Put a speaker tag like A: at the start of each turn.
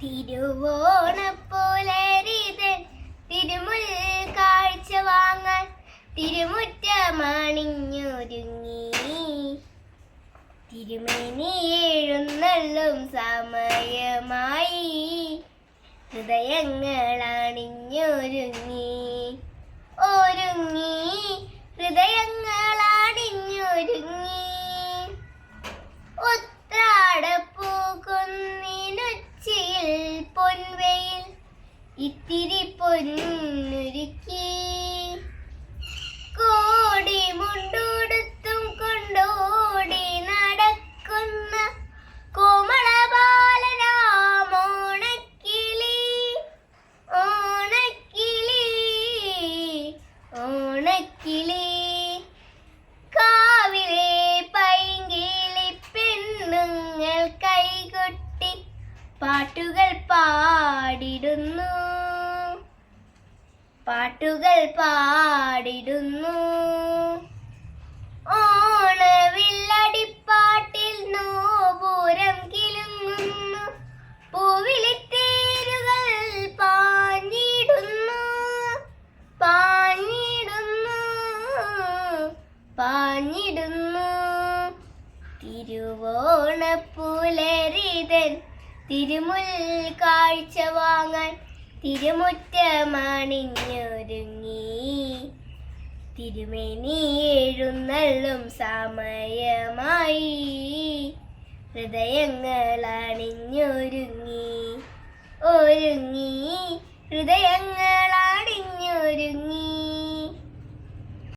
A: തിരുവോണപ്പോലരിതൻ തിരുമുൽ കാഴ്ച വാങ്ങാൻ തിരുമുറ്റമണിഞ്ഞൊരുങ്ങി. തിരുമേനി എഴുന്നള്ളും സമയമായി, ഹൃദയങ്ങൾ അണിഞ്ഞൊരുങ്ങി. ഒരുങ്ങി ഹൃദയങ്ങൾ അണിഞ്ഞൊരുങ്ങി. ഉത്രാടപ്പൂക്കുന്നിനുച്ചിയിൽ പൊൻവെയിൽ ഇത്തിരി പൊന്നുരുക്കി. കോടി മുണ്ടുടുത്തും കൊണ്ടോടി നടക്കുന്ന കോമളബാലനാമോണക്കിളി. ഓണക്കിളി ഓണക്കിളി കാവിലെ പൈങ്കിളി പെണ്ണുങ്ങൾ കൈകൊട്ടി പാട്ടുകൾ പാടിടുന്നു. പാട്ടുകൾ പാടിടുന്നു. ഓണവില്ലടിപ്പാട്ടിൽ നോപൂരം കിലുങ്ങുന്നു. പൂവിളിത്തേരുകൾ പാഞ്ഞിടുന്നു. പാഞ്ഞിടുന്നു പാഞ്ഞിടുന്നു. തിരുവോണപ്പുലരിതൻ തിരുമുൽ കാഴ്ച വാങ്ങാൻ തിരുമുറ്റമണിഞ്ഞൊരുങ്ങി. തിരുമേനി എഴുന്നള്ളും സമയമായി, ഹൃദയങ്ങൾ അണിഞ്ഞൊരുങ്ങി. ഒരുങ്ങി ഹൃദയങ്ങൾ അണിഞ്ഞൊരുങ്ങി.